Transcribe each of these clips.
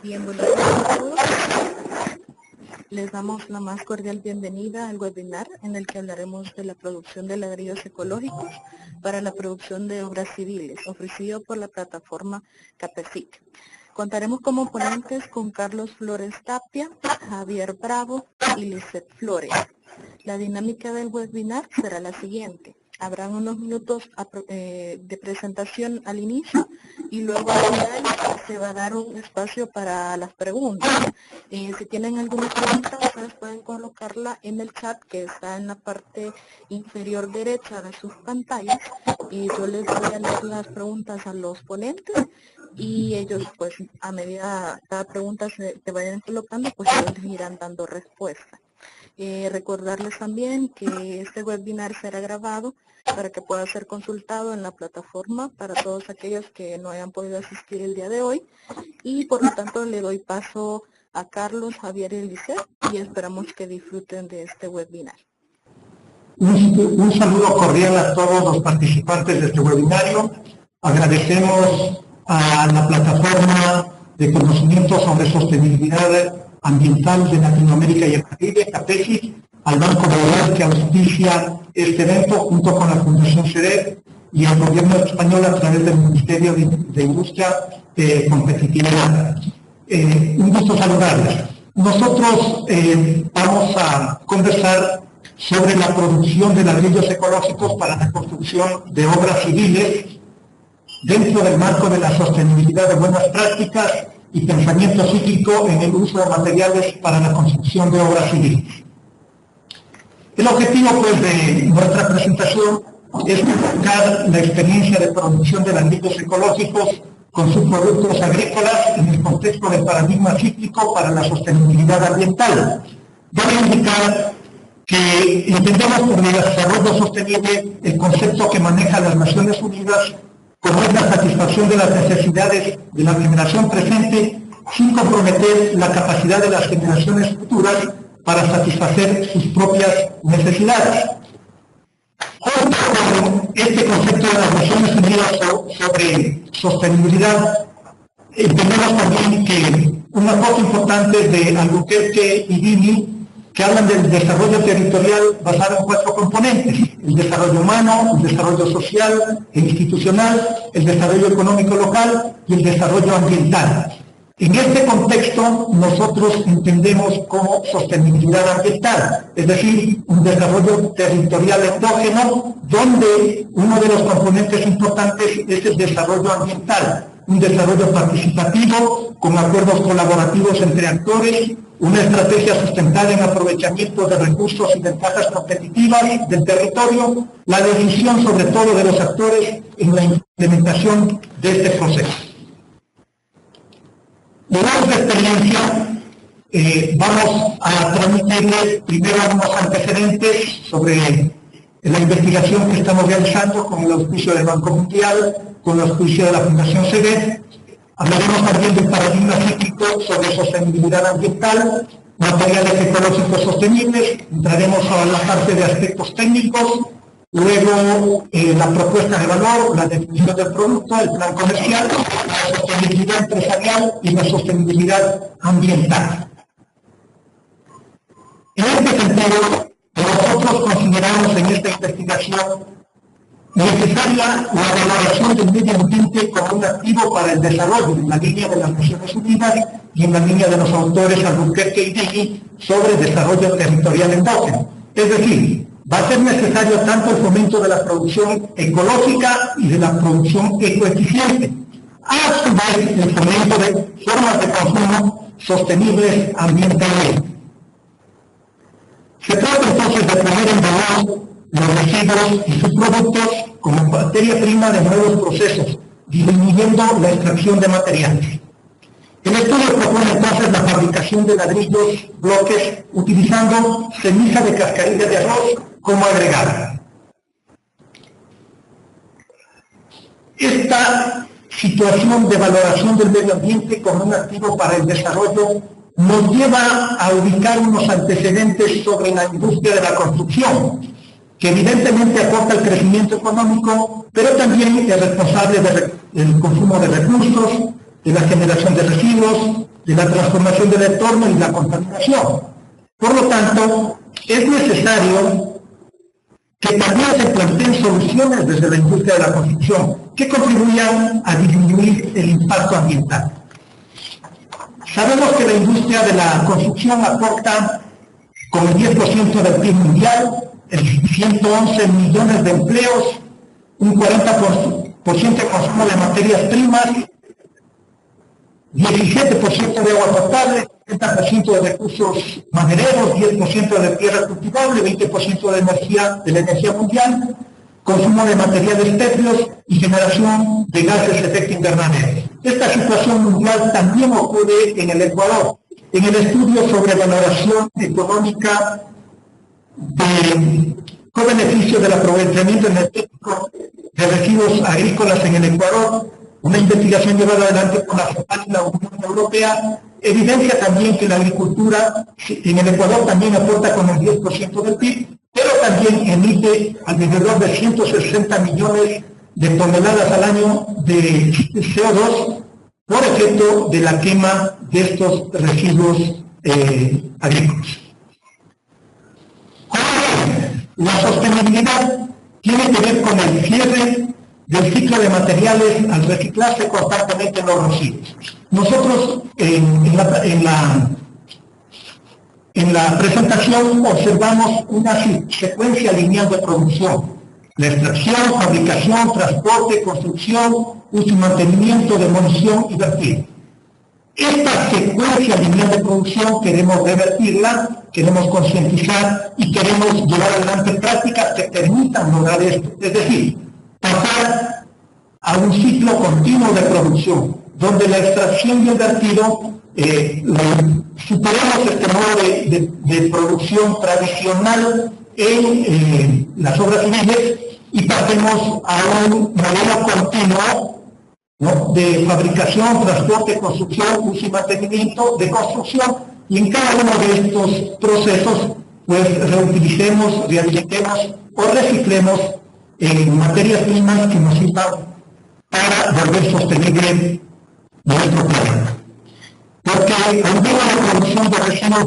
Bien, buenos días a todos. Les damos la más cordial bienvenida al webinar en el que hablaremos de la producción de ladrillos ecológicos para la producción de obras civiles, ofrecido por la plataforma CAPEFIC. Contaremos como ponentes con Carlos Flores Tapia, Javier Bravo y Lisette Flores. La dinámica del webinar será la siguiente. Habrán unos minutos de presentación al inicio y luego al final se va a dar un espacio para las preguntas. Si tienen alguna pregunta, ustedes pueden colocarla en el chat que está en la parte inferior derecha de sus pantallas y yo les voy a leer las preguntas a los ponentes y ellos pues a medida cada pregunta se vayan colocando pues ellos les irán dando respuesta. Recordarles también que este webinar será grabado para que pueda ser consultado en la plataforma para todos aquellos que no hayan podido asistir el día de hoy y por lo tanto le doy paso a Carlos, Javier y Lisette y esperamos que disfruten de este webinar. Un saludo cordial a todos los participantes de este webinario. Agradecemos a la plataforma de conocimiento sobre sostenibilidad ambiental de Latinoamérica y el Caribe, CAPEFIC, al Banco Mundial que auspicia este evento junto con la Fundación CEDEP y al Gobierno español a través del Ministerio de Industria Competitividad. Un gusto saludarles. Nosotros vamos a conversar sobre la producción de ladrillos ecológicos para la construcción de obras civiles dentro del marco de la sostenibilidad de buenas prácticas y pensamiento cíclico en el uso de materiales para la construcción de obras civiles. El objetivo pues, de nuestra presentación es enfocar la experiencia de producción de ladrillos ecológicos con subproductos agrícolas en el contexto del paradigma cíclico para la sostenibilidad ambiental. Voy a indicar que entendemos por el desarrollo sostenible el concepto que maneja las Naciones Unidas como es la satisfacción de las necesidades de la generación presente sin comprometer la capacidad de las generaciones futuras para satisfacer sus propias necesidades. Con este concepto de las Naciones Unidas sobre sostenibilidad, entendemos también que una cosa importante de Albuquerque y Dini que hablan del desarrollo territorial basado en 4 componentes: el desarrollo humano, el desarrollo social e institucional, el desarrollo económico local y el desarrollo ambiental. En este contexto, nosotros entendemos como sostenibilidad ambiental, es decir, un desarrollo territorial endógeno, donde uno de los componentes importantes es el desarrollo ambiental, un desarrollo participativo con acuerdos colaborativos entre actores, una estrategia sustentada en aprovechamiento de recursos y ventajas competitivas del territorio, la decisión sobre todo de los actores en la implementación de este proceso. De nuestra experiencia, vamos a transmitirles primero unos antecedentes sobre la investigación que estamos realizando con el auspicio del Banco Mundial, con el auspicio de la Fundación CEDEP. Hablaremos también del paradigma cíclico sobre sostenibilidad ambiental, materiales ecológicos sostenibles, entraremos a la parte de aspectos técnicos, luego la propuesta de valor, la definición del producto, el plan comercial, la sostenibilidad empresarial y la sostenibilidad ambiental. En este sentido, nosotros consideramos en esta investigación necesaria la valoración del medio ambiente como un activo para el desarrollo en la línea de las Naciones Unidas y en la línea de los autores Albuquerque y Dini sobre desarrollo territorial endógeno. Es decir, va a ser necesario tanto el fomento de la producción ecológica y de la producción ecoeficiente, a su vez el fomento de formas de consumo sostenibles ambientalmente. Se trata entonces de poner en valor los residuos y subproductos como materia prima de nuevos procesos, disminuyendo la extracción de materiales. El estudio propone entonces la fabricación de ladrillos, bloques, utilizando ceniza de cascarilla de arroz como agregado. Esta situación de valoración del medio ambiente como un activo para el desarrollo nos lleva a ubicar unos antecedentes sobre la industria de la construcción, que evidentemente aporta el crecimiento económico, pero también es responsable del consumo de recursos, de la generación de residuos, de la transformación del entorno y la contaminación. Por lo tanto, es necesario que también se planteen soluciones desde la industria de la construcción que contribuyan a disminuir el impacto ambiental. Sabemos que la industria de la construcción aporta con el 10% del PIB mundial, 111 millones de empleos, un 40% de consumo de materias primas, 17% de agua potable, 30% de recursos madereros, 10% de tierra cultivable, 20% de la energía mundial, consumo de materiales pétreos y generación de gases de efecto invernadero. Esta situación mundial también ocurre en el Ecuador. En el estudio sobre valoración económica de co-beneficio del aprovechamiento energético de residuos agrícolas en el Ecuador, una investigación llevada adelante por la CEPAL y la Unión Europea, evidencia también que la agricultura en el Ecuador también aporta con el 10% del PIB, pero también emite alrededor de 160 millones de toneladas al año de CO2 por efecto de la quema de estos residuos agrícolas. La sostenibilidad tiene que ver con el cierre del ciclo de materiales al reciclarse constantemente los residuos. Nosotros en la presentación observamos una secuencia lineal de producción: la extracción, fabricación, transporte, construcción, uso y mantenimiento, demolición y vertido. Esta secuencia lineal de producción queremos revertirla, queremos concientizar y queremos llevar adelante prácticas que permitan lograr esto. Es decir, pasar a un ciclo continuo de producción, donde la extracción y el vertido superemos este modo de producción tradicional en las obras civiles y pasemos a un modelo continuo, ¿no?, de fabricación, transporte, construcción, uso y mantenimiento, de construcción, y en cada uno de estos procesos pues reutilicemos, rehabilitemos o reciclemos materias primas que nos sirvan para volver sostenible nuestro planeta. Porque al ritmo de producción de residuos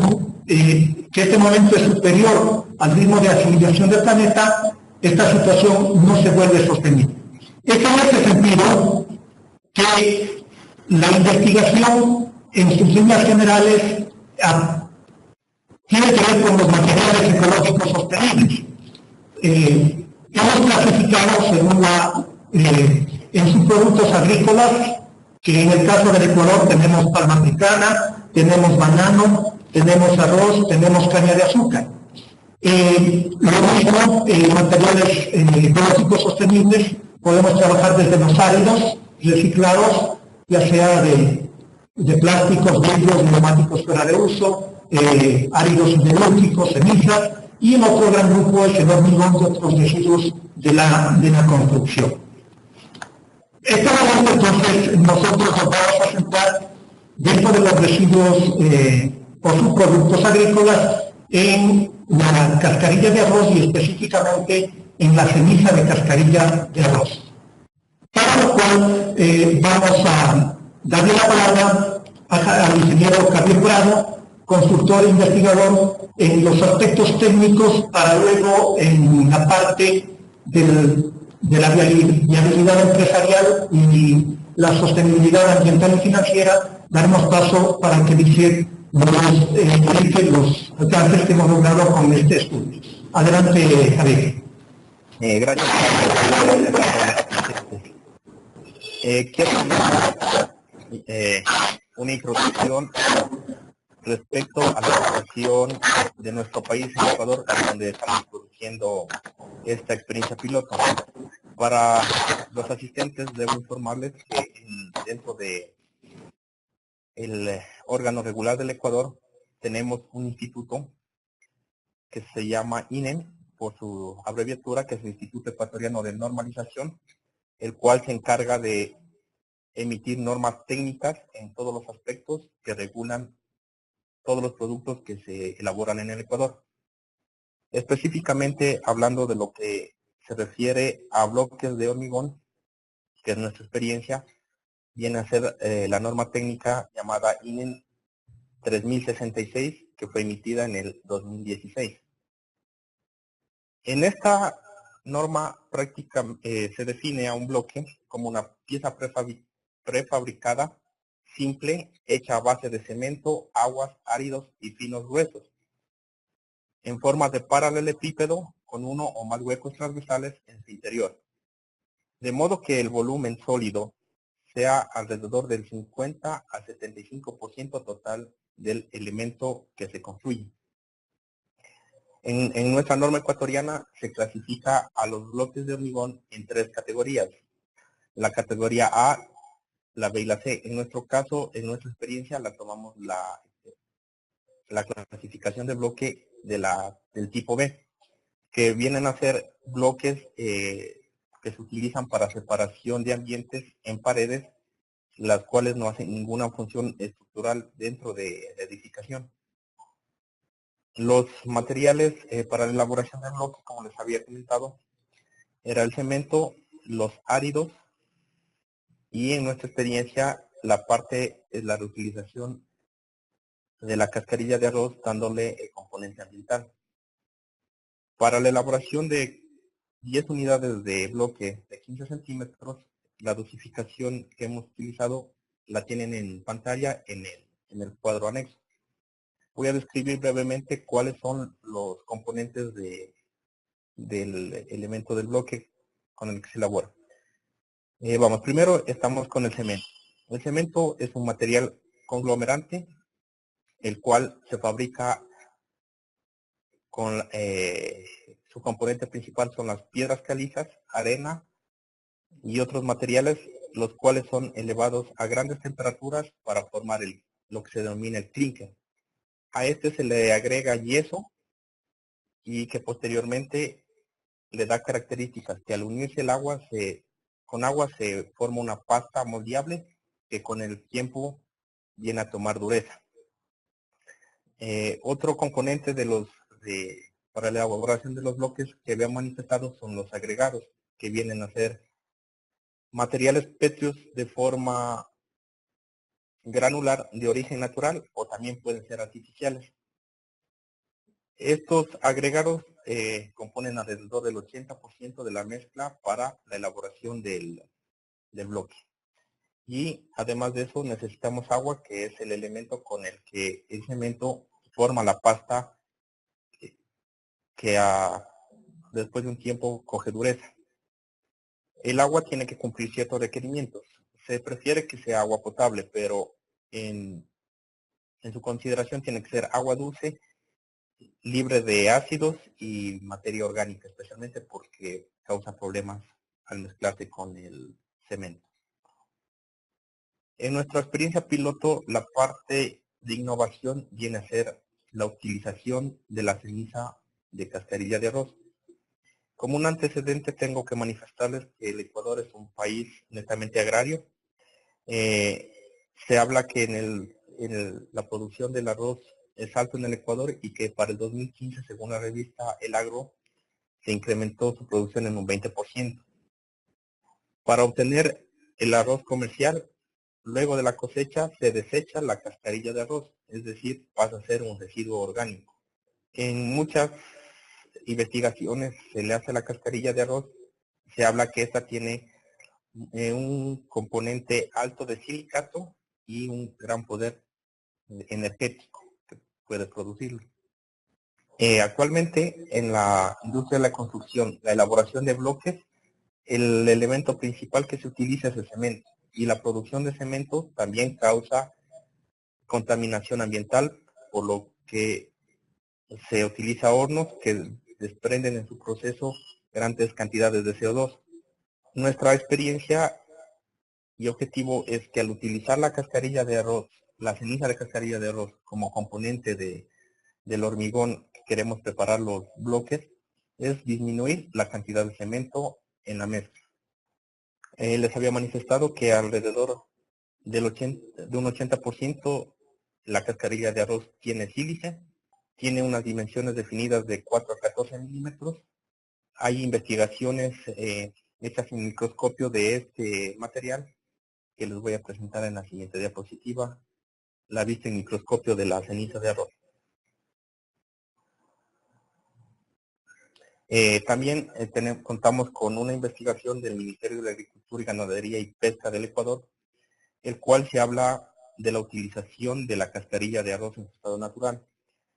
que este momento es superior al ritmo de asimilación del planeta, esta situación no se vuelve sostenible. Es en este sentido que la investigación en sus líneas generales tiene que ver con los materiales ecológicos sostenibles. Hemos clasificado según en subproductos agrícolas, que en el caso del Ecuador tenemos palma africana, tenemos banano, tenemos arroz, tenemos caña de azúcar. Lo mismo, materiales ecológicos sostenibles, podemos trabajar desde los áridos reciclados, ya sea de plásticos, vidrios, neumáticos fuera de uso, áridos siderúrgicos, cenizas, y el otro gran grupo es el hormigón y otros residuos de la construcción. Esta momento, entonces, nosotros nos vamos a centrar dentro de los residuos o subproductos agrícolas en la cascarilla de arroz y específicamente en la ceniza de cascarilla de arroz. Para lo cual vamos a darle la palabra al ingeniero Javier Prado, consultor e investigador en los aspectos técnicos, para luego en la parte de la viabilidad empresarial y la sostenibilidad ambiental y financiera, daremos paso para que dice los alcances que hemos logrado con este estudio. Adelante, Javier. Gracias. Quiero hacer una introducción respecto a la situación de nuestro país, el Ecuador, donde estamos produciendo esta experiencia piloto. Para los asistentes debo informarles que dentro de el órgano regular del Ecuador tenemos un instituto que se llama INEN, por su abreviatura, que es el Instituto Ecuatoriano de Normalización, el cual se encarga de emitir normas técnicas en todos los aspectos que regulan todos los productos que se elaboran en el Ecuador. Específicamente hablando de lo que se refiere a bloques de hormigón, que es nuestra experiencia, viene a ser la norma técnica llamada INEN 3066, que fue emitida en el 2016. En esta norma práctica se define a un bloque como una pieza prefabricada simple, hecha a base de cemento, aguas, áridos y finos gruesos, en forma de paralelepípedo con uno o más huecos transversales en su interior, de modo que el volumen sólido sea alrededor del 50 a 75% total del elemento que se construye. En nuestra norma ecuatoriana se clasifica a los bloques de hormigón en 3 categorías. La categoría A, la B y la C. En nuestro caso, en nuestra experiencia, la tomamos la clasificación de bloque del tipo B, que vienen a ser bloques que se utilizan para separación de ambientes en paredes, las cuales no hacen ninguna función estructural dentro de la edificación. Los materiales para la elaboración del bloque, como les había comentado, era el cemento, los áridos y en nuestra experiencia la parte es la reutilización de la cascarilla de arroz dándole componente ambiental. Para la elaboración de 10 unidades de bloque de 15 centímetros, la dosificación que hemos utilizado la tienen en pantalla en el cuadro anexo. Voy a describir brevemente cuáles son los componentes del elemento del bloque con el que se elabora. Vamos, primero estamos con el cemento. El cemento es un material conglomerante, el cual se fabrica con su componente principal son las piedras calizas, arena y otros materiales, los cuales son elevados a grandes temperaturas para formar lo que se denomina el clinker. A este se le agrega yeso y que posteriormente le da características que al unirse el agua con agua se forma una pasta moldeable que con el tiempo viene a tomar dureza. Otro componente para la elaboración de los bloques que había manifestado son los agregados, que vienen a ser materiales pétreos de forma granular de origen natural o también pueden ser artificiales. Estos agregados componen alrededor del 80% de la mezcla para la elaboración del bloque. Y además de eso necesitamos agua, que es el elemento con el que el cemento forma la pasta que después de un tiempo coge dureza. El agua tiene que cumplir ciertos requerimientos. Se prefiere que sea agua potable, pero en su consideración tiene que ser agua dulce, libre de ácidos y materia orgánica, especialmente porque causa problemas al mezclarse con el cemento. En nuestra experiencia piloto, la parte de innovación viene a ser la utilización de la ceniza de cascarilla de arroz. Como un antecedente tengo que manifestarles que el Ecuador es un país netamente agrario. Se habla que la producción del arroz es alto en el Ecuador y que para el 2015, según la revista El Agro, se incrementó su producción en un 20%. Para obtener el arroz comercial, luego de la cosecha se desecha la cascarilla de arroz, es decir, pasa a ser un residuo orgánico. En muchas investigaciones se le hace a la cascarilla de arroz, se habla que esta tiene un componente alto de silicato y un gran poder energético que puede producirlo. Actualmente en la industria de la construcción, la elaboración de bloques, el elemento principal que se utiliza es el cemento y la producción de cemento también causa contaminación ambiental, por lo que se utiliza hornos que desprenden en su proceso grandes cantidades de CO2. Nuestra experiencia y objetivo es que al utilizar la cascarilla de arroz, la ceniza de cascarilla de arroz como componente del hormigón que queremos preparar los bloques, es disminuir la cantidad de cemento en la mezcla. Les había manifestado que alrededor de un 80% la cascarilla de arroz tiene sílice, tiene unas dimensiones definidas de 4 a 14 milímetros. Hay investigaciones hechas en microscopio de este material que les voy a presentar en la siguiente diapositiva. la vista en microscopio de la ceniza de arroz. También contamos con una investigación del Ministerio de Agricultura y Ganadería y Pesca del Ecuador, el cual se habla de la utilización de la cascarilla de arroz en su estado natural.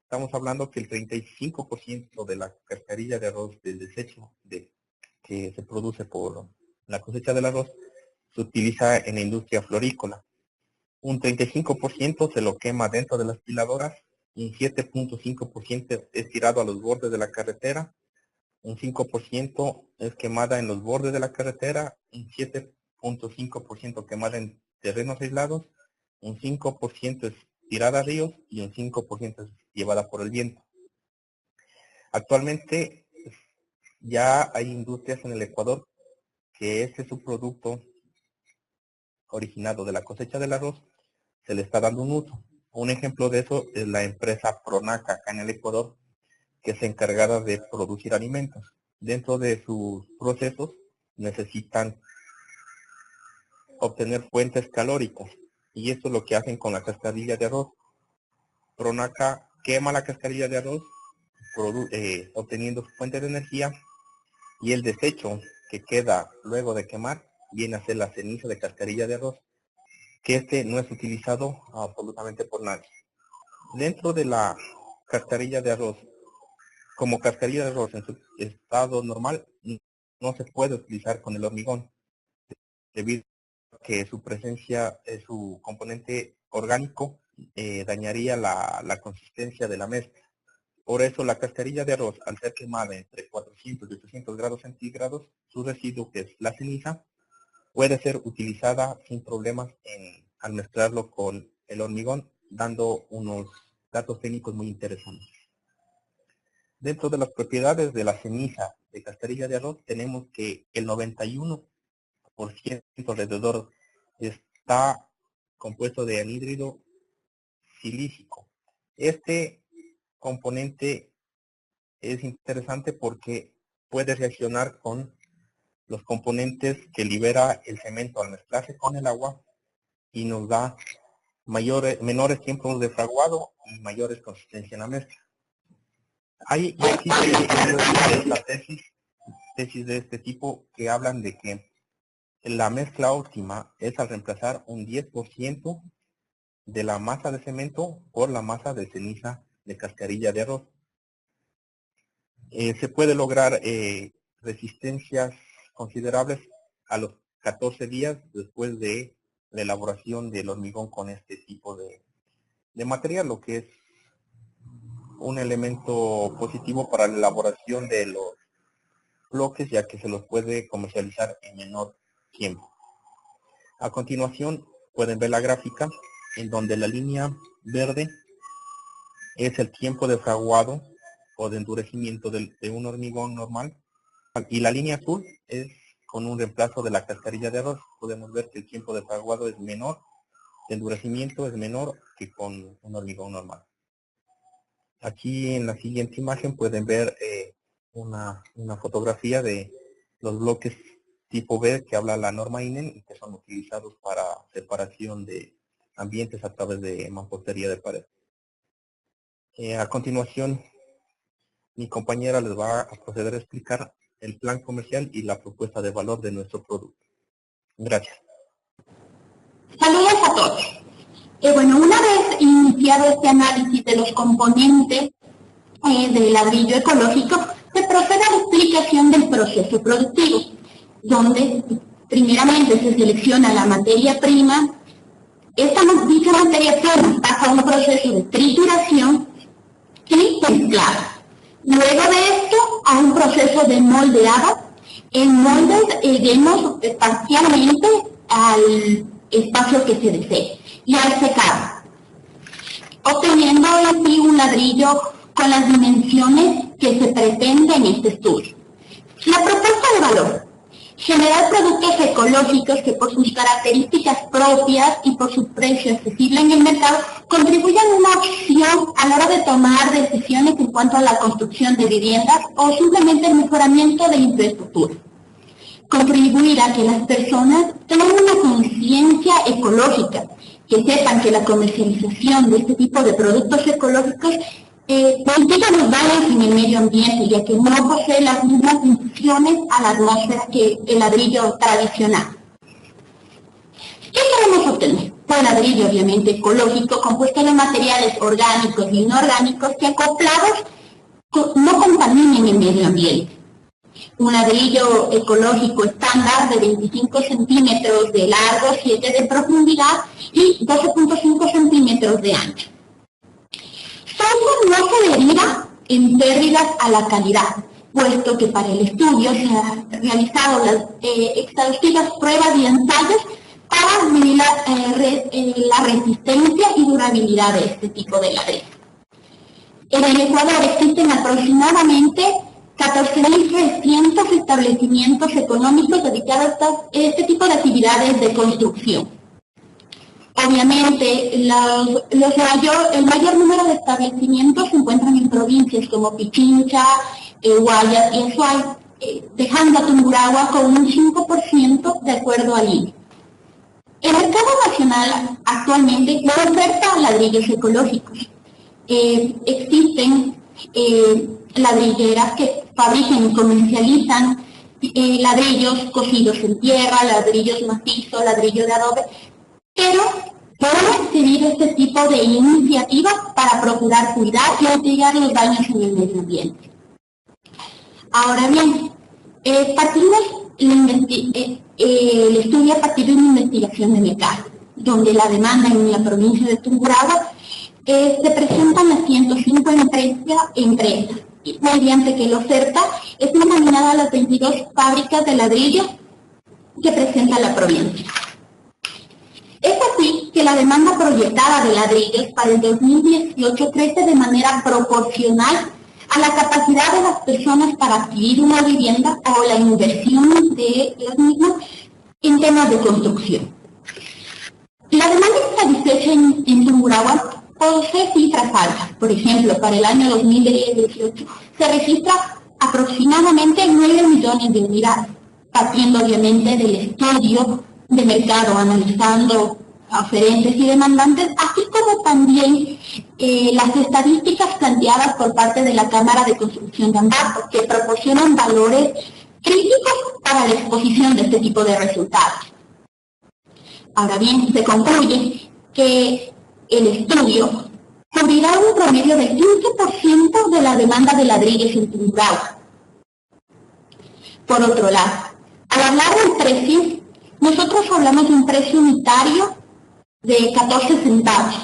Estamos hablando que el 35% de la cascarilla de arroz del desecho que se produce por la cosecha del arroz se utiliza en la industria florícola. Un 35% se lo quema dentro de las piladoras, un 7.5% es tirado a los bordes de la carretera, un 5% es quemada en los bordes de la carretera, un 7.5% quemada en terrenos aislados, un 5% es tirada a ríos y un 5% es llevada por el viento. Actualmente ya hay industrias en el Ecuador que este subproducto originado de la cosecha del arroz se le está dando un uso. Un ejemplo de eso es la empresa Pronaca acá en el Ecuador, que es encargada de producir alimentos. Dentro de sus procesos necesitan obtener fuentes calóricas y eso es lo que hacen con la cascarilla de arroz. Pronaca quema la cascarilla de arroz obteniendo su fuente de energía y el desecho que queda luego de quemar viene a ser la ceniza de cascarilla de arroz, que no es utilizado absolutamente por nadie. Dentro de la cascarilla de arroz, como cascarilla de arroz en su estado normal, no se puede utilizar con el hormigón, debido a que su presencia, su componente orgánico, dañaría la consistencia de la mezcla. Por eso la cascarilla de arroz, al ser quemada entre 400 y 800 grados centígrados, su residuo, que es la ceniza, puede ser utilizada sin problemas al mezclarlo con el hormigón, dando unos datos técnicos muy interesantes. Dentro de las propiedades de la ceniza de cascarilla de arroz tenemos que el 91% alrededor está compuesto de anhídrido silícico. Este componente es interesante porque puede reaccionar con los componentes que libera el cemento al mezclarse con el agua y nos da menores tiempos de fraguado y mayores consistencia en la mezcla. Hay tesis de este tipo que hablan de que la mezcla óptima es al reemplazar un 10% de la masa de cemento por la masa de ceniza de cascarilla de arroz. Se puede lograr resistencias considerables a los 14 días después de la elaboración del hormigón con este tipo de material, lo que es un elemento positivo para la elaboración de los bloques, ya que se los puede comercializar en menor tiempo. A continuación pueden ver la gráfica en donde la línea verde es el tiempo de fraguado o de endurecimiento de un hormigón normal y la línea azul es con un reemplazo de la cascarilla de arroz. Podemos ver que el tiempo de fraguado es menor, de endurecimiento es menor que con un hormigón normal. Aquí en la siguiente imagen pueden ver una fotografía de los bloques tipo B que habla la norma INEN y que son utilizados para separación de ambientes a través de mampostería de pared. A continuación, mi compañera les va a proceder a explicar el plan comercial y la propuesta de valor de nuestro producto. Gracias. Saludos a todos. Bueno, una vez iniciado este análisis de los componentes del ladrillo ecológico, se procede a la explicación del proceso productivo, donde primeramente se selecciona la materia prima. Dicha materia prima pasa a un proceso de trituración y mezclado. Luego de esto, a un proceso de moldeado. En moldes vemos parcialmente al espacio que se desee y al secado, obteniendo así un ladrillo con las dimensiones que se pretende en este estudio. La propuesta de valor: generar productos ecológicos que por sus características propias y por su precio accesible en el mercado contribuyan a una opción a la hora de tomar decisiones en cuanto a la construcción de viviendas o simplemente el mejoramiento de infraestructura. Contribuir a que las personas tengan una conciencia ecológica que sepan que la comercialización de este tipo de productos ecológicos mitiga los daños en el medio ambiente, ya que no posee las mismas emisiones a la atmósfera que el ladrillo tradicional. ¿Qué queremos obtener? Un ladrillo obviamente ecológico, compuesto de materiales orgánicos y inorgánicos que acoplados no contaminen el medio ambiente. Un ladrillo ecológico estándar de 25 centímetros de largo, 7 de profundidad y 12.5 centímetros de ancho. Esto no se deriva en pérdidas a la calidad, puesto que para el estudio se han realizado las exhaustivas pruebas y ensayos para medir la resistencia y durabilidad de este tipo de ladrillo. En el Ecuador existen aproximadamente 14.300 establecimientos económicos dedicados a este tipo de actividades de construcción. Obviamente, el mayor número de establecimientos se encuentran en provincias como Pichincha, Guayas y Azuay, dejando a Tungurahua con un 5% de acuerdo al INE. El mercado nacional actualmente no oferta ladrillos ecológicos. Existen ladrilleras que fabrican y comercializan ladrillos cocidos en tierra, ladrillos macizos, ladrillos de adobe, pero podemos seguir este tipo de iniciativas para procurar cuidar y mitigar los daños en el medio ambiente. Ahora bien, partimos el estudio a partir de una investigación de mercado, donde la demanda en la provincia de Tungurahua se presentan las 105 empresas, mediante que la oferta es denominada a las 22 fábricas de ladrillo que presenta la provincia. Es así que la demanda proyectada de ladrillos para el 2018 crece de manera proporcional a la capacidad de las personas para adquirir una vivienda o la inversión de las mismas en temas de construcción. La demanda satisfecha en Tungurahua posee cifras altas. Por ejemplo, para el año 2018 se registra aproximadamente 9 millones de unidades, partiendo obviamente del estudio de mercado, analizando oferentes y demandantes, así como también las estadísticas planteadas por parte de la Cámara de Construcción de Ambato, que proporcionan valores críticos para la exposición de este tipo de resultados. Ahora bien, se concluye que el estudio cubrirá un promedio del 15% de la demanda de ladrillos en Tungurahua. Por otro lado, al hablar del precio, nosotros hablamos de un precio unitario de 14 centavos,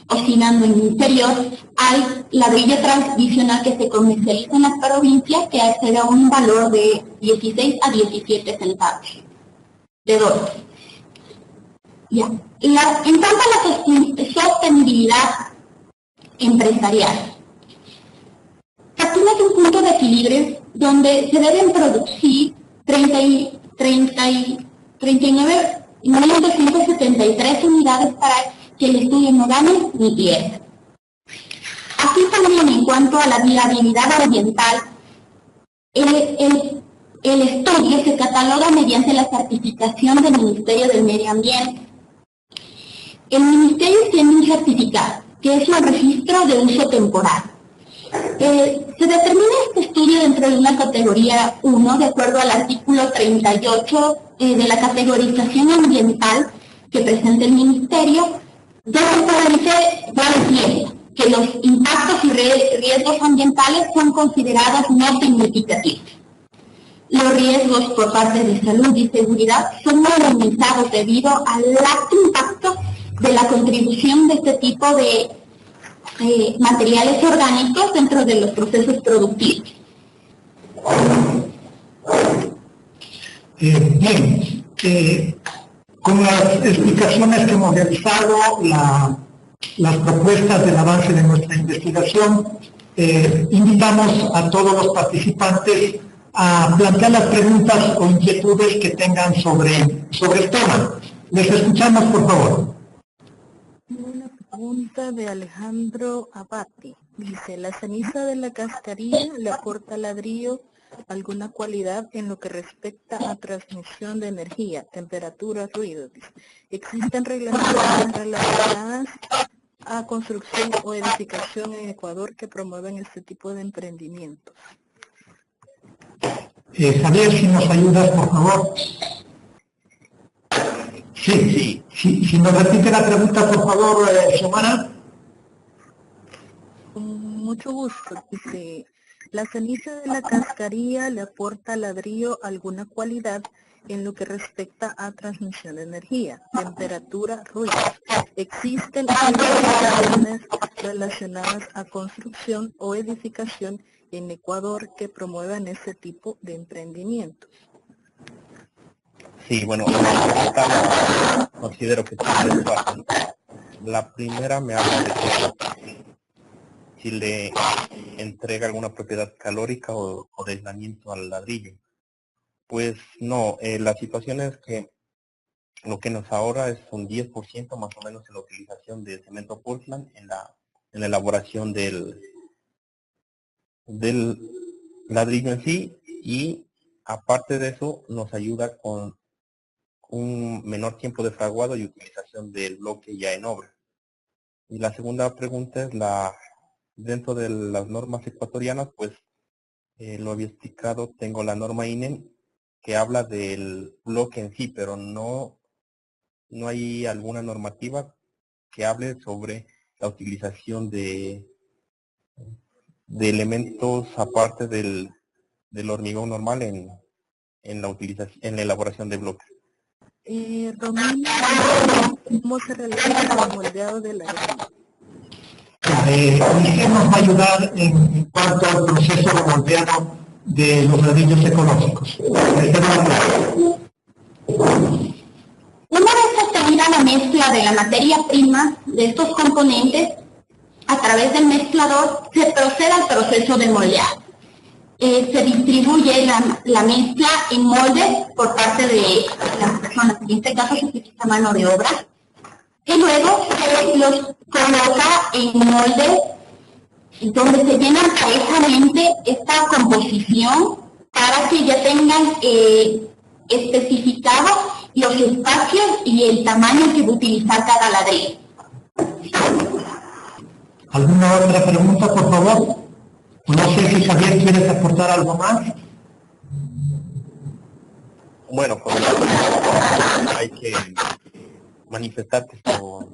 oscilando en inferior al ladrillo tradicional que se comercializa en las provincias, que accede a un valor de 16 a 17 centavos de dólar. Ya. En cuanto a la sostenibilidad empresarial, partimos de un punto de equilibrio donde se deben producir 39.273 unidades para que el estudio no gane ni pierda. Así también, en cuanto a la viabilidad ambiental, el estudio se cataloga mediante la certificación del Ministerio del Medio Ambiente. El Ministerio tiene un certificado, que es un registro de uso temporal. Se determina este estudio dentro de una categoría 1, de acuerdo al artículo 38 de la categorización ambiental que presenta el Ministerio, donde se dice que los impactos y riesgos ambientales son considerados no significativos. Los riesgos por parte de salud y seguridad son minimizados debido al alto impacto de la contribución de este tipo de materiales orgánicos dentro de los procesos productivos. Bien, con las explicaciones que hemos realizado, las propuestas del avance de nuestra investigación, invitamos a todos los participantes a plantear las preguntas o inquietudes que tengan sobre el tema. Les escuchamos, por favor. Una pregunta de Alejandro Abati. Dice, ¿la ceniza de la cascarilla le aporta ladrillo alguna cualidad en lo que respecta a transmisión de energía, temperatura, ruido. ¿Existen reglamentaciones relacionadas a construcción o edificación en Ecuador que promueven este tipo de emprendimientos? Javier, si nos ayudas, por favor. Sí. Si nos repite la pregunta, por favor, Xiomara. Con mucho gusto. Dice, ¿la ceniza de la cascarilla le aporta al ladrillo alguna cualidad en lo que respecta a transmisión de energía, temperatura, ruido? ¿Existen reglamentaciones relacionadas a construcción o edificación en Ecuador que promuevan ese tipo de emprendimientos? Sí, bueno, considero que sí, es fácil. La primera me habla de que si le entrega alguna propiedad calórica o de aislamiento al ladrillo. Pues no, la situación es que lo que nos ahorra es un 10% más o menos en la utilización de cemento Portland en la elaboración del ladrillo en sí, y aparte de eso nos ayuda con un menor tiempo de fraguado y utilización del bloque ya en obra. Y la segunda pregunta es dentro de las normas ecuatorianas, pues lo había explicado, tengo la norma INEM que habla del bloque en sí, pero no hay alguna normativa que hable sobre la utilización de elementos aparte del hormigón normal en la elaboración de bloques. Romina, ¿cómo se realiza el moldeado de ladrillo? ¿Qué nos va a ayudar en cuanto al proceso de moldeado de los ladrillos ecológicos? Una vez obtenida la mezcla de la materia prima de estos componentes, a través del mezclador se procede al proceso de moldeado. Se distribuye la mezcla en moldes por parte de las personas, en este caso se utiliza mano de obra, y luego se los coloca en moldes donde se llenan correctamente esta composición para que ya tengan especificados los espacios y el tamaño que va a utilizar cada ladrillo. ¿Alguna otra pregunta, por favor? No sé si Javier quieres aportar algo más. Bueno, pues hay que manifestar que estos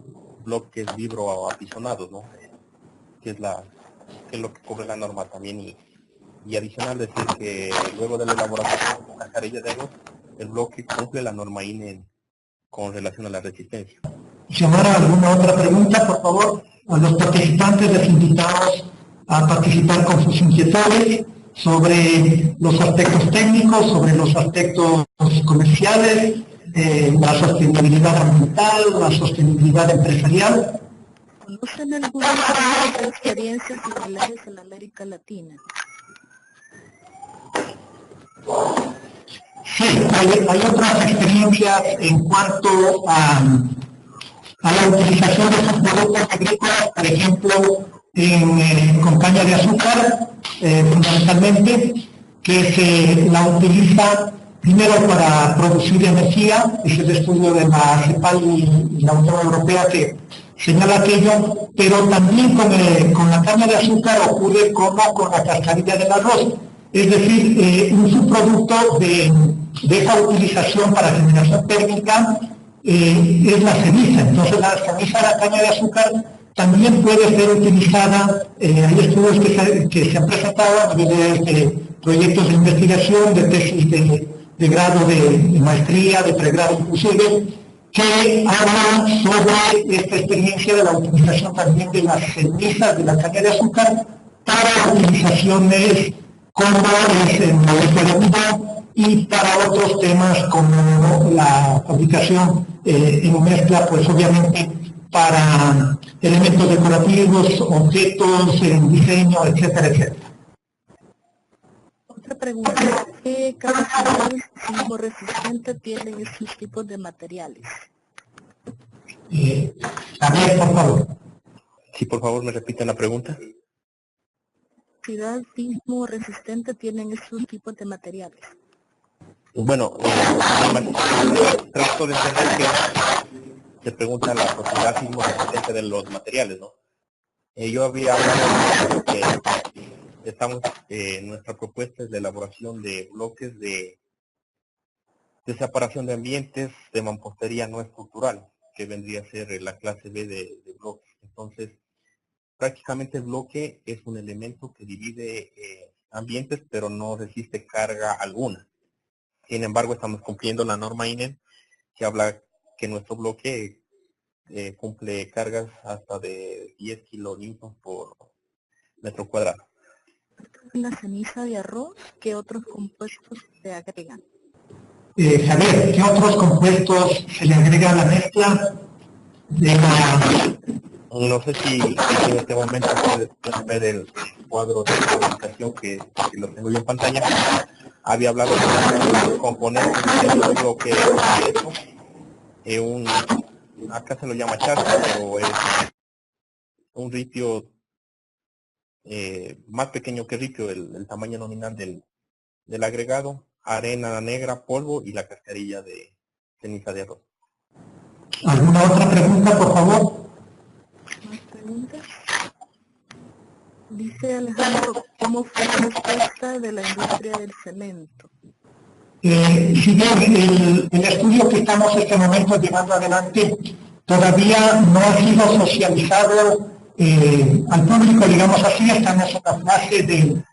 bloques vibro apisonados, ¿no? Que es lo que cubre la norma también, y adicional decir que luego de la elaboración con cascarilla de agua, el bloque cumple la norma INE con relación a la resistencia. Xiomara, ¿alguna otra pregunta, por favor? A los participantes les invitamos a participar con sus inquietudes sobre los aspectos técnicos, sobre los aspectos comerciales, la sostenibilidad ambiental, la sostenibilidad empresarial. ¿Conocen algunas experiencias similares en América Latina? Sí, hay otras experiencias en cuanto a la utilización de estos productos agrícolas, por ejemplo, con caña de azúcar, fundamentalmente, que se la utiliza primero para producir energía. Es el estudio de la CEPAL y la Unión Europea que señala aquello, pero también con la caña de azúcar ocurre como con la cascarilla del arroz. Es decir, un subproducto de esa utilización para generación térmica es la ceniza. Entonces la ceniza de la caña de azúcar también puede ser utilizada. Hay estudios que se han presentado a nivel de proyectos de investigación, de tesis de grado de maestría, de pregrado inclusive, que hablan sobre esta experiencia de la utilización también de las cenizas de la caña de azúcar para utilizaciones como es el molecular de vida y para otros temas como la fabricación en mezcla, pues obviamente para elementos decorativos, objetos, en diseño, etcétera, etcétera. Otra pregunta, ¿qué capacidades sismorresistentes tienen estos tipos de materiales? Javier, por favor. Sí, por favor, me repiten la pregunta. velocidad sismo resistente tienen estos tipos de materiales? Bueno, trato de entender que se pregunta la propiedad sismo resistente de los materiales, ¿no? Yo había hablado de que estamos, nuestra propuesta es de elaboración de bloques de separación de ambientes de mampostería no estructural, que vendría a ser la clase B de bloques. Entonces, prácticamente el bloque es un elemento que divide ambientes, pero no resiste carga alguna. Sin embargo, estamos cumpliendo la norma INEN, que habla que nuestro bloque cumple cargas hasta de 10 kilonewtons por metro cuadrado. La ceniza de arroz, ¿qué otros compuestos se agregan? Javier, ¿qué otros compuestos se le agrega a la mezcla de la... No sé si en este momento ustedes pueden ver el cuadro de comunicación que lo tengo yo en pantalla. Había hablado de los componentes del bloque de acá se lo llama chasco, pero es un ripio más pequeño que ripio, el tamaño nominal del agregado, arena negra, polvo y la cascarilla de ceniza de arroz. ¿Alguna otra pregunta, por favor? ¿Más preguntas? Dice Alejandro, ¿cómo fue la respuesta de la industria del cemento? Si bien el estudio que estamos en este momento llevando adelante todavía no ha sido socializado al público, digamos así, estamos en la fase de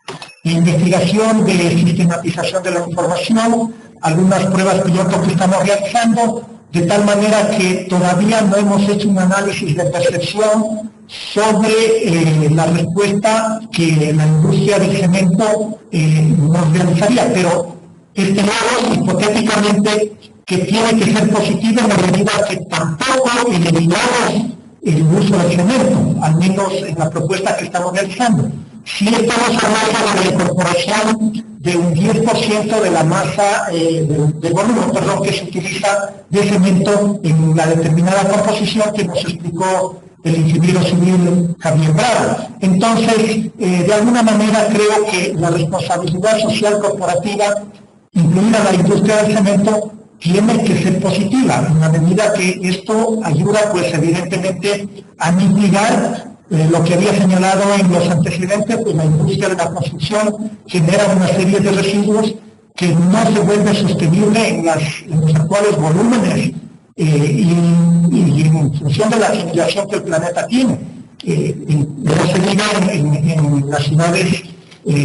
investigación, de sistematización de la información, algunas pruebas piloto que estamos realizando, de tal manera que todavía no hemos hecho un análisis de percepción sobre la respuesta que la industria del cemento nos realizaría, pero estimamos hipotéticamente que tiene que ser positivo en la medida que tampoco eliminamos el uso del cemento, al menos en la propuesta que estamos realizando. Sí estamos hablando de la incorporación de un 10% de la masa, del volumen, perdón, que se utiliza de cemento en la determinada composición que nos explicó el ingeniero civil Javier Bravo. Entonces, de alguna manera creo que la responsabilidad social corporativa, incluida la industria del cemento, tiene que ser positiva, en la medida que esto ayuda, pues evidentemente, a mitigar lo que había señalado en los antecedentes, pues la industria de la construcción genera una serie de residuos que no se vuelve sostenible en los actuales volúmenes y en función de la generación que el planeta tiene. No se diga en las ciudades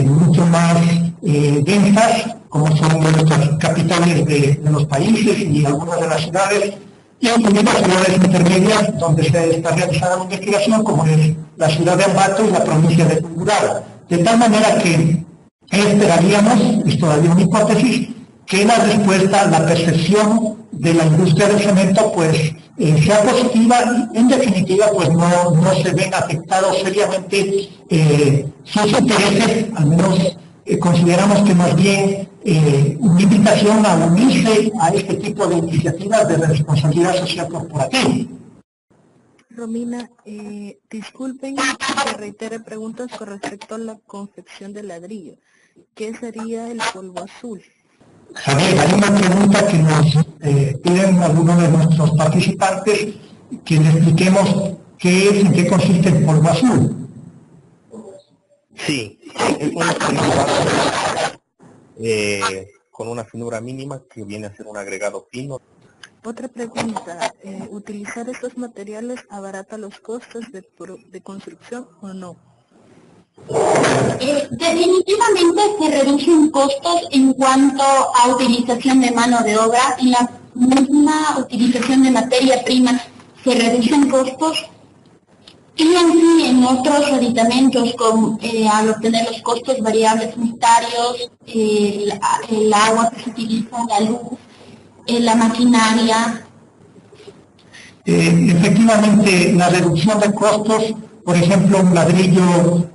mucho más densas, como son nuestras capitales de los países y algunas de las ciudades, y incluso las ciudades intermedias donde se está realizando la investigación, como es la ciudad de Ambato y la provincia de Tungurahua. De tal manera que esperaríamos, es todavía una hipótesis, que la respuesta, la percepción de la industria del cemento, pues sea positiva y en definitiva pues no se ven afectados seriamente sus intereses, al menos consideramos que más bien una invitación a unirse a este tipo de iniciativas de responsabilidad social corporativa. Romina, disculpen que reitere preguntas con respecto a la confección de ladrillo. ¿Qué sería el polvo azul? Javier, hay una pregunta que nos piden algunos de nuestros participantes, que le expliquemos qué es, en qué consiste el polvo azul. Sí, es un agregado con una finura mínima que viene a ser un agregado fino. Otra pregunta, ¿utilizar estos materiales abarata los costos de construcción o no? Definitivamente se reducen costos en cuanto a utilización de mano de obra. En la misma utilización de materia prima se reducen costos, y así en otros aditamentos, al obtener los costos variables unitarios, el agua que se utiliza, la luz, la maquinaria. Efectivamente, la reducción de costos, por ejemplo, un ladrillo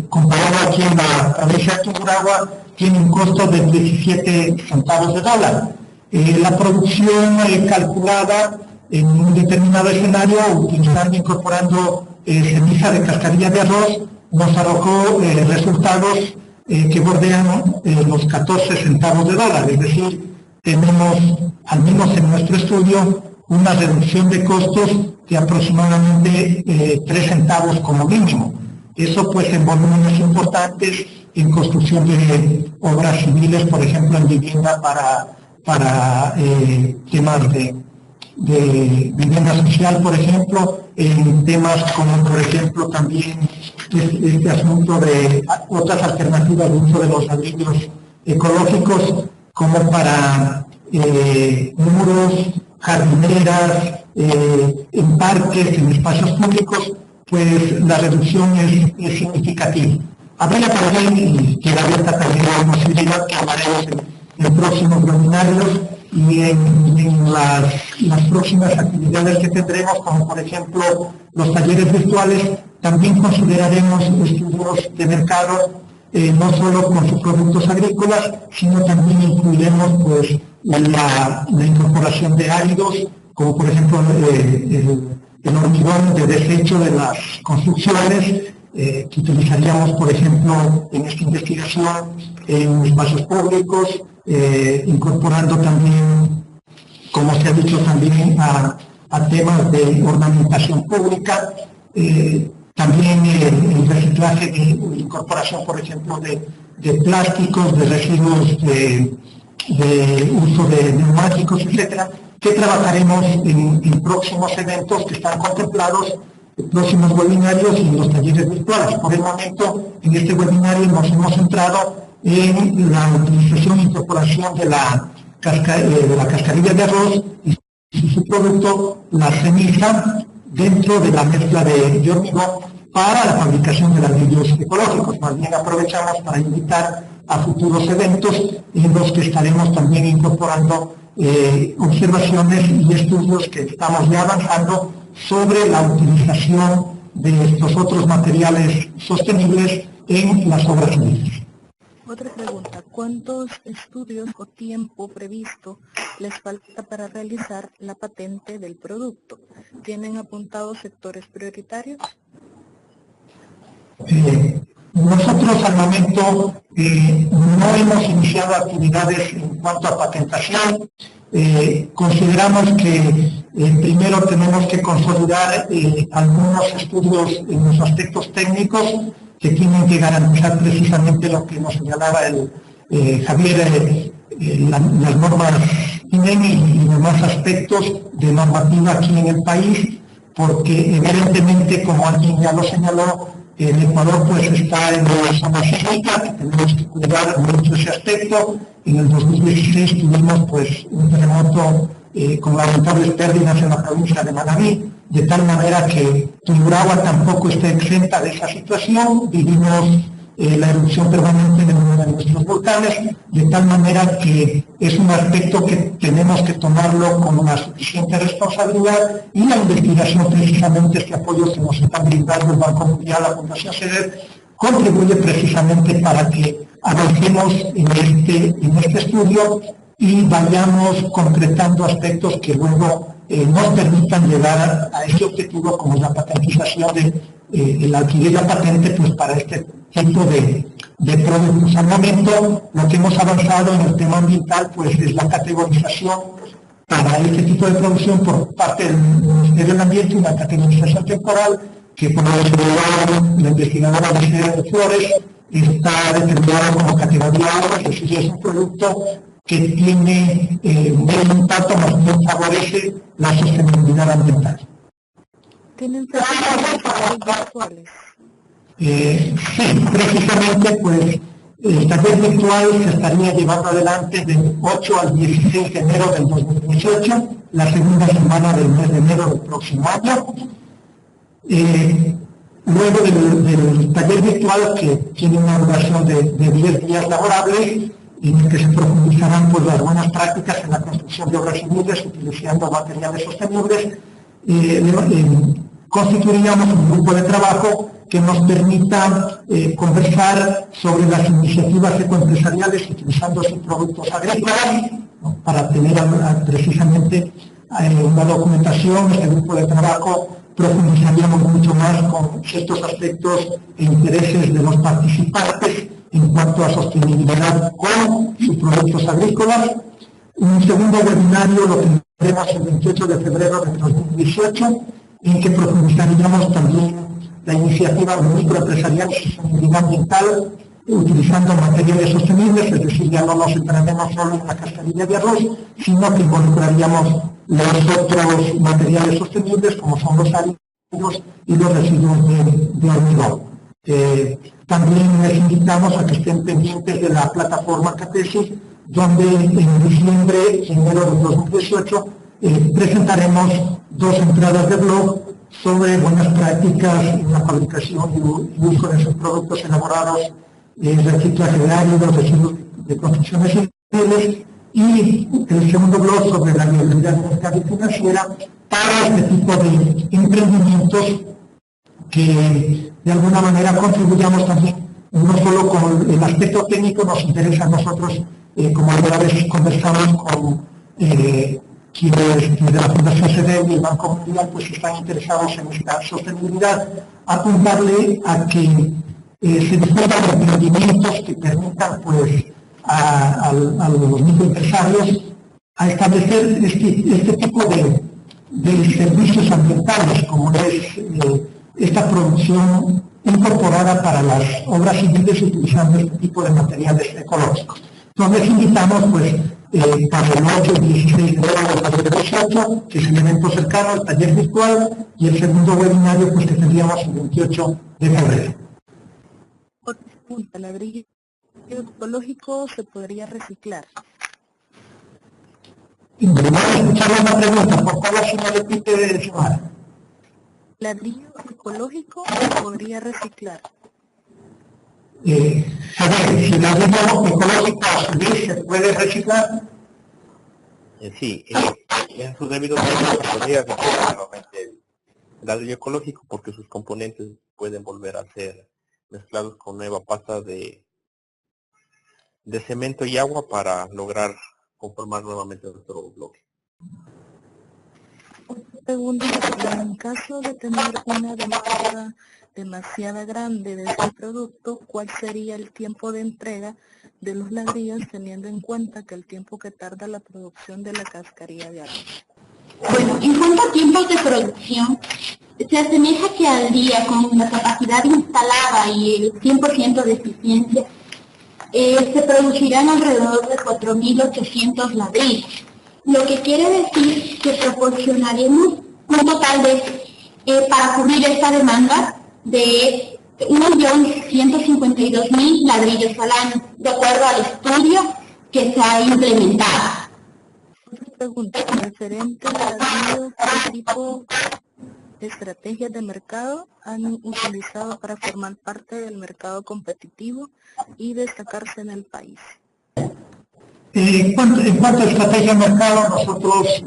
comparado aquí en la provincia de Tungurahua tiene un costo de 17 centavos de dólar. La producción calculada en un determinado escenario, utilizando, incorporando ceniza de cascarilla de arroz, nos arrojó resultados que bordean los 14 centavos de dólar, es decir, tenemos, al menos en nuestro estudio, una reducción de costos de aproximadamente 3 centavos como mínimo. Eso pues en volúmenes importantes, en construcción de obras civiles, por ejemplo en vivienda para temas de vivienda social, por ejemplo, en temas como por ejemplo también este asunto de otras alternativas de uso de los ladrillos ecológicos, como para muros, jardineras, en parques, en espacios públicos, pues la reducción es significativa. Habría también, y queda abierta también la posibilidad que hablaremos en próximos webinarios y en las próximas actividades que tendremos, como por ejemplo los talleres virtuales, también consideraremos estudios de mercado, no solo con sus productos agrícolas, sino también incluiremos pues la incorporación de áridos, como por ejemplo el hormigón de desecho de las construcciones, que utilizaríamos por ejemplo en esta investigación en espacios públicos, incorporando también, como se ha dicho también, a temas de ornamentación pública, también el reciclaje de incorporación, por ejemplo, de plásticos, de residuos de uso de neumáticos, etcétera, que trabajaremos en próximos eventos que están contemplados, en próximos webinarios y en los talleres virtuales. Por el momento, en este webinario nos hemos centrado en la utilización e incorporación de la cascarilla de arroz y su producto, la ceniza, dentro de la mezcla de hormigón para la fabricación de ladrillos ecológicos. Más bien aprovechamos para invitar a futuros eventos en los que estaremos también incorporando observaciones y estudios que estamos ya avanzando sobre la utilización de estos otros materiales sostenibles en las obras civiles. Otra pregunta, ¿cuántos estudios o tiempo previsto les falta para realizar la patente del producto? ¿Tienen apuntados sectores prioritarios? Nosotros al momento no hemos iniciado actividades en cuanto a patentación. Consideramos que primero tenemos que consolidar algunos estudios en los aspectos técnicos que tienen que garantizar precisamente lo que nos señalaba Javier, las normas INEMI y demás aspectos de normativa aquí en el país, porque evidentemente, como alguien ya lo señaló, el Ecuador pues está en una zona sísmica, que tenemos que cuidar mucho ese aspecto. En el 2016 tuvimos pues un terremoto con lamentables pérdidas en la provincia de Manabí, de tal manera que Tungurahua tampoco está exenta de esa situación. Vivimos la erupción permanente de uno de nuestros volcanes, de tal manera que es un aspecto que tenemos que tomarlo con una suficiente responsabilidad, y la investigación, precisamente este apoyo que nos está brindando el Banco Mundial, la Fundación CEDER, contribuye precisamente para que avancemos en este estudio y vayamos concretando aspectos que luego nos permitan llegar a ese objetivo, como la patentización el adquirir la patente pues para este tipo de productos. Al momento, lo que hemos avanzado en el tema ambiental pues es la categorización para este tipo de producción por parte del Ministerio del Ambiente, una categorización temporal que, como la investigadora de Flores, está determinada como categoría 1, es decir, es un producto que tiene un buen impacto, más bien favorece la sostenibilidad ambiental. ¿Tienen talleres virtuales? Sí, precisamente pues el taller virtual se estaría llevando adelante del 8 al 16 de enero del 2018, la segunda semana del mes de enero del próximo año. Luego del taller virtual, que tiene una duración de 10 días laborables, en el que se profundizarán pues las buenas prácticas en la construcción de obras civiles utilizando materiales sostenibles, constituiríamos un grupo de trabajo que nos permita conversar sobre las iniciativas ecoempresariales utilizando sus productos agrícolas, ¿no? Para tener precisamente una documentación. Este grupo de trabajo profundizaríamos mucho más con estos aspectos e intereses de los participantes en cuanto a sostenibilidad con sus productos agrícolas. Un segundo webinario lo tendremos el 28 de febrero de 2018, en que profundizaríamos también la iniciativa microempresarial y sostenibilidad ambiental utilizando materiales sostenibles, es decir, ya no nos centraremos solo en la cascarilla de arroz, sino que involucraríamos los otros materiales sostenibles como son los áridos y los residuos de hormigón. También les invitamos a que estén pendientes de la plataforma Catesis, donde en diciembre, enero de 2018, presentaremos 2 entradas de blog sobre buenas prácticas en la fabricación y uso de esos productos elaborados, reciclaje de áridos, residuos de construcciones civiles, y el segundo blog sobre la viabilidad mercado y financiera para este tipo de emprendimientos que de alguna manera contribuyamos también, no solo con el aspecto técnico, nos interesa a nosotros, como alguna vez conversamos con quienes de la Fundación CDE y el Banco Mundial pues están interesados en esta sostenibilidad, apuntarle a que se dispongan emprendimientos que permitan pues a los microempresarios a establecer este tipo de servicios ambientales, como es esta producción incorporada para las obras civiles utilizando este tipo de materiales ecológicos. Entonces les invitamos pues para el 8 y 16 de enero de 2018, que es el evento cercano, el taller virtual, y el segundo webinario pues que tendríamos el 28 de febrero. Otra pregunta, ¿el ladrillo ecológico se podría reciclar? Vamos a escuchar una pregunta, por favor, si me repite, Xiomara. ¿El ladrillo ecológico se podría reciclar? A ver, si el ladrillo ecológico se puede reciclar. Sí, en su debido tiempo se podría reciclar nuevamente el ladrillo ecológico porque sus componentes pueden volver a ser mezclados con nueva pasta de cemento y agua para lograr conformar nuevamente nuestro bloque. Otra pregunta, en caso de tener una demanda demasiado grande de este producto, ¿cuál sería el tiempo de entrega de los ladrillos teniendo en cuenta que el tiempo que tarda la producción de la cascarilla de arroz? Bueno, en cuanto a tiempos de producción, se asemeja que al día con la capacidad instalada y el 100% de eficiencia, se producirán alrededor de 4.800 ladrillos, lo que quiere decir que proporcionaremos un total de, para cubrir esta demanda, de 1.152.000 ladrillos al año, de acuerdo al estudio que se ha implementado. Otra pregunta, referente al ladrillo, ¿qué tipo de estrategias de mercado han utilizado para formar parte del mercado competitivo y destacarse en el país? En cuanto a estrategia de mercado, nosotros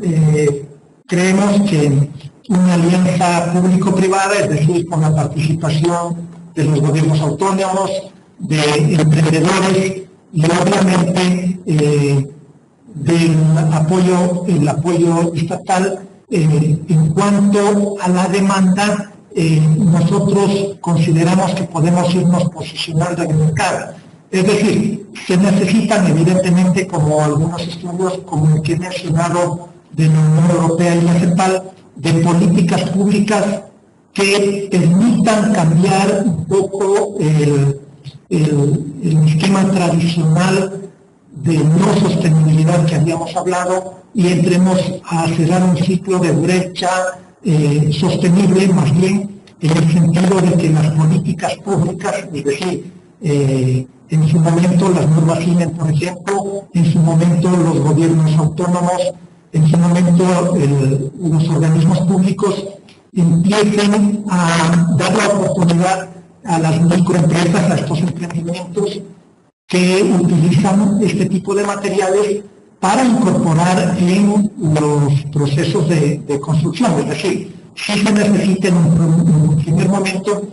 creemos que una alianza público-privada, es decir, con la participación de los gobiernos autónomos, de emprendedores y obviamente el apoyo estatal. En cuanto a la demanda, nosotros consideramos que podemos irnos posicionando en el mercado. Es decir, se necesitan evidentemente, como algunos estudios, como el que he mencionado de la Unión Europea y la CEPAL, de políticas públicas que permitan cambiar un poco el esquema tradicional de no sostenibilidad que habíamos hablado y entremos a acelerar un ciclo de brecha sostenible, más bien en el sentido de que las políticas públicas, es decir, en su momento las normas CIMEN, por ejemplo, en su momento los gobiernos autónomos, en su momento los organismos públicos empiecen a dar la oportunidad a las microempresas, a estos emprendimientos que utilizan este tipo de materiales para incorporar en los procesos de construcción. Es decir, sí se necesita en un primer momento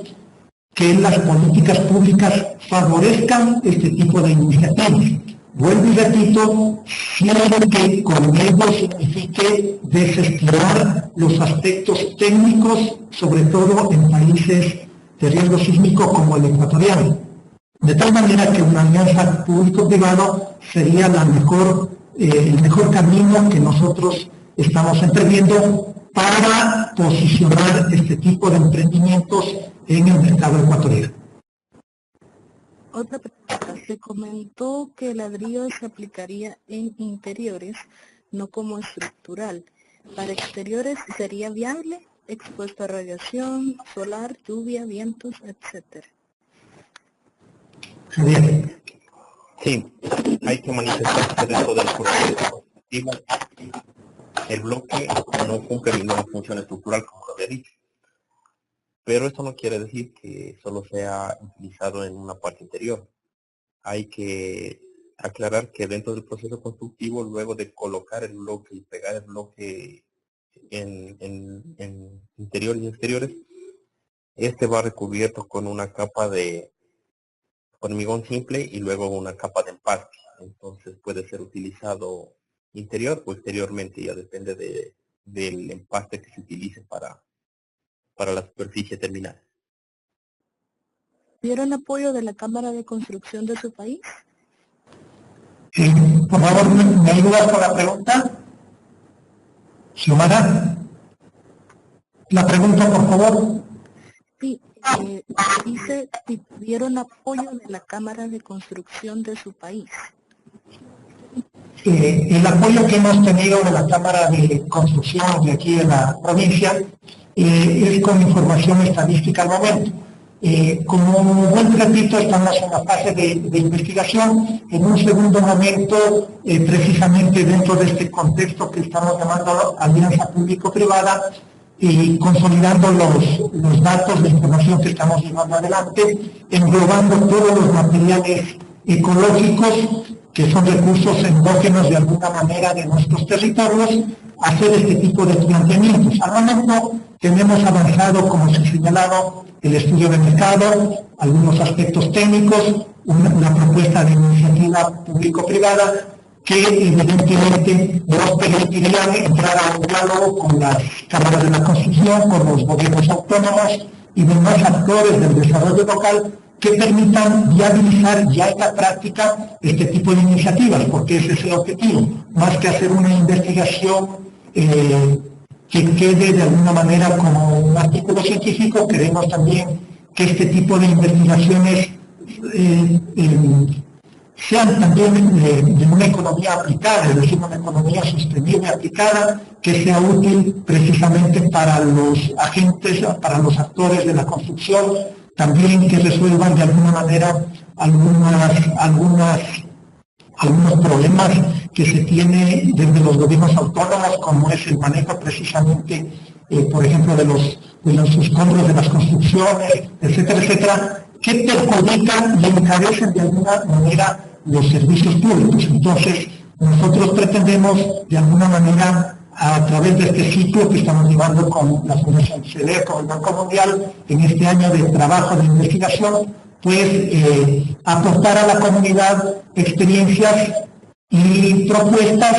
que las políticas públicas favorezcan este tipo de iniciativas. vuelvo y repito, siempre que con ello signifique desestimar los aspectos técnicos, sobre todo en países de riesgo sísmico como el ecuatoriano. De tal manera que una alianza público-privado sería el mejor camino que nosotros estamos entreviendo para posicionar este tipo de emprendimientos en el mercado ecuatoriano. Otra pregunta, se comentó que el ladrillo se aplicaría en interiores, no como estructural. ¿Para exteriores sería viable, expuesto a radiación solar, lluvia, vientos, etcétera? Javier. Sí, hay que manifestarse dentro del proceso constructivo. El bloque no cumple ninguna función estructural, como lo había dicho. Pero esto no quiere decir que solo sea utilizado en una parte interior. Hay que aclarar que dentro del proceso constructivo, luego de colocar el bloque y pegar el bloque en interiores y exteriores, este va recubierto con una capa de hormigón simple y luego una capa de empaste. Entonces puede ser utilizado interior o exteriormente, ya depende del empaste que se utilice para la superficie terminal. ¿Tuvieron apoyo de la Cámara de Construcción de su país? Por favor, ¿me ayudas con la pregunta? Xiomara, la pregunta, por favor. Sí, dice si tuvieron apoyo de la Cámara de Construcción de su país. El apoyo que hemos tenido de la Cámara de Construcción de aquí de la provincia es con información estadística al momento. Como buen repito, estamos en la fase de investigación. En un segundo momento, precisamente dentro de este contexto que estamos llamando alianza público-privada, y consolidando los datos de información que estamos llevando adelante, englobando todos los materiales ecológicos que son recursos endógenos de alguna manera de nuestros territorios, hacer este tipo de planteamientos. Al momento tenemos avanzado, como se ha señalado, el estudio de mercado, algunos aspectos técnicos, una propuesta de iniciativa público-privada que evidentemente nos permitiría entrar a un diálogo con las cámaras de la construcción, con los gobiernos autónomos y demás actores del desarrollo local que permitan viabilizar ya en la práctica este tipo de iniciativas, porque ese es el objetivo, más que hacer una investigación que quede de alguna manera como un artículo científico. Queremos también que este tipo de investigaciones sean también de una economía aplicada, es decir, una economía sostenible aplicada, que sea útil precisamente para los agentes, para los actores de la construcción, también que resuelvan de alguna manera algunos problemas que se tiene desde los gobiernos autónomos, como es el manejo precisamente, por ejemplo, de los escombros de las construcciones, etcétera, etcétera, que perjudican y encarecen de alguna manera los servicios públicos. Entonces, nosotros pretendemos de alguna manera, a través de este ciclo que estamos llevando con la Fundación CEDER, con el Banco Mundial, en este año de trabajo de investigación, pues aportar a la comunidad experiencias y propuestas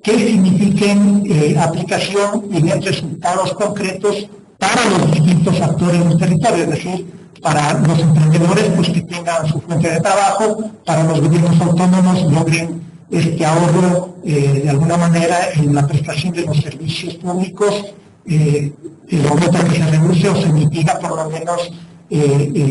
que signifiquen aplicación y den resultados concretos para los distintos actores del territorio, es decir, para los emprendedores pues que tengan su fuente de trabajo, para los gobiernos autónomos logren este ahorro de alguna manera en la prestación de los servicios públicos, el aumento que se reduce o se mitiga por lo menos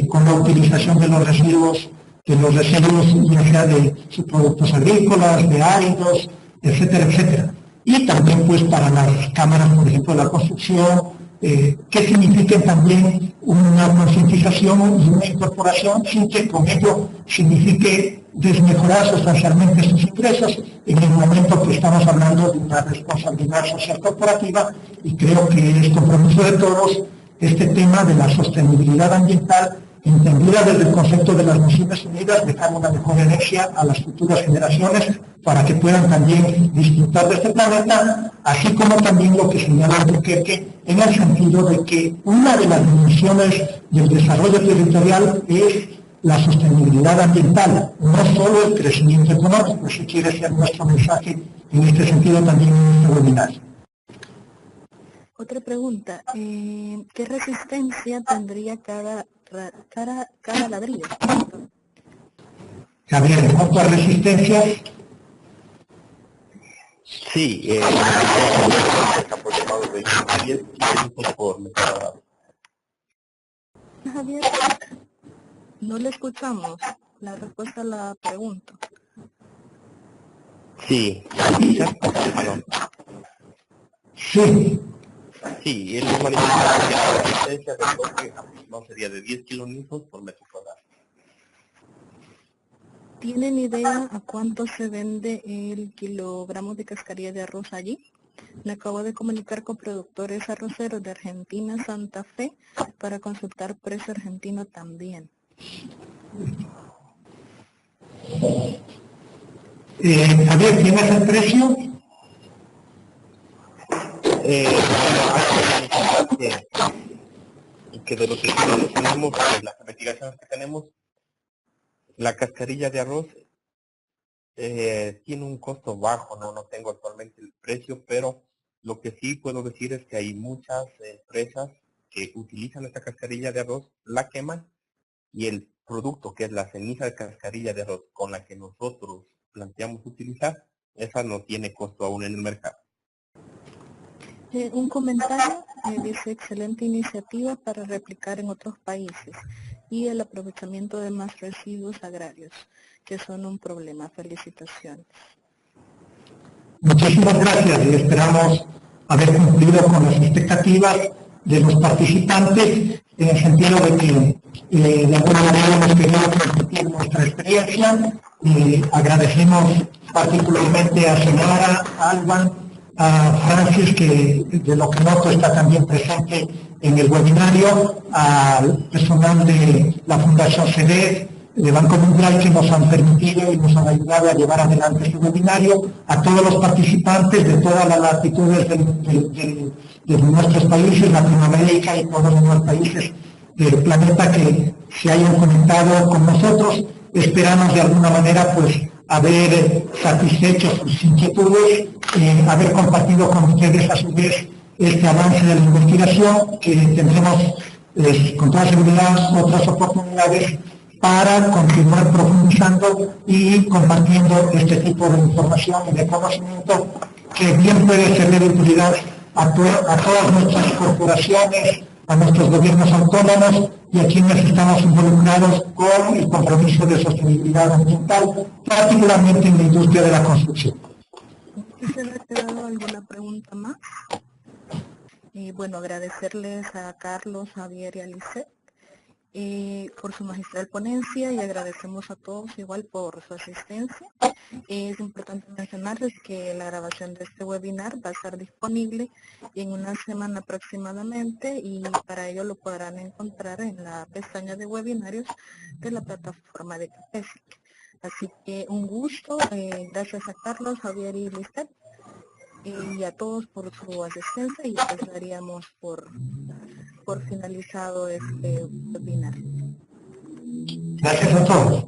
con la utilización de los residuos ya sea de subproductos agrícolas, de áridos, etcétera, etcétera. Y también pues para las cámaras, por ejemplo, de la construcción, que signifiquen también una concientización y una incorporación sin que con ello signifique desmejorar sustancialmente sus ingresos en el momento que estamos hablando de una responsabilidad social corporativa, y creo que es compromiso de todos este tema de la sostenibilidad ambiental entendida desde el concepto de las Naciones Unidas, dejar una mejor herencia a las futuras generaciones para que puedan también disfrutar de este planeta, así como también lo que señala Albuquerque en el sentido de que una de las dimensiones del desarrollo territorial es la sostenibilidad ambiental, no solo el crecimiento económico. Si quiere ser nuestro mensaje en este sentido también en este webinar. Otra pregunta, ¿qué resistencia tendría cada ladrillo? Javier, en cuanto a resistencias, Sí, aproximado de 10 kilómetros por metro cuadrado. Javier, no le escuchamos la respuesta a la pregunta. Sí, perdón. sí, Sí, él nos manifiesta que la resistencia del bloque aproximado sería de 10 kilómetros por metro cuadrado. ¿Tienen idea a cuánto se vende el kilogramo de cascarilla de arroz allí? Me acabo de comunicar con productores arroceros de Argentina, Santa Fe, para consultar precio argentino también. Javier, ¿tienes el precio? Que de los estudios que tenemos, de las investigaciones que tenemos, la cascarilla de arroz tiene un costo bajo, no tengo actualmente el precio, pero lo que sí puedo decir es que hay muchas empresas que utilizan esta cascarilla de arroz, la queman, y el producto que es la ceniza de cascarilla de arroz con la que nosotros planteamos utilizar, esa no tiene costo aún en el mercado. Un comentario dice: excelente iniciativa para replicar en otros países y el aprovechamiento de más residuos agrarios, que son un problema. Felicitaciones. Muchísimas gracias y esperamos haber cumplido con las expectativas de los participantes en el sentido de que de alguna manera hemos querido compartir nuestra experiencia. Agradecemos particularmente a Senara, a Alban, a Francis, que de lo que noto está también presente en el webinario, al personal de la Fundación CEDED, de Banco Mundial, que nos han permitido y nos han ayudado a llevar adelante este webinario, a todos los participantes de todas las latitudes de nuestros países, Latinoamérica y todos los demás países del planeta que se hayan conectado con nosotros. Esperamos de alguna manera pues haber satisfecho sus inquietudes, haber compartido con ustedes a su vez este avance de la investigación, que tendremos con toda seguridad otras oportunidades para continuar profundizando y compartiendo este tipo de información y de conocimiento que bien puede ser de utilidad a todas nuestras corporaciones, a nuestros gobiernos autónomos y a quienes estamos involucrados con el compromiso de sostenibilidad ambiental, particularmente en la industria de la construcción. ¿Se le ha quedado alguna pregunta más? Bueno, agradecerles a Carlos, Javier y a Lisette por su magistral ponencia, y agradecemos a todos igual por su asistencia. Es importante mencionarles que la grabación de este webinar va a estar disponible en una semana aproximadamente, y para ello lo podrán encontrar en la pestaña de webinarios de la plataforma de Capesic. Así que un gusto, gracias a Carlos, Javier y Lisette, y a todos por su asistencia, y pues daríamos por finalizado este webinar. Gracias a todos.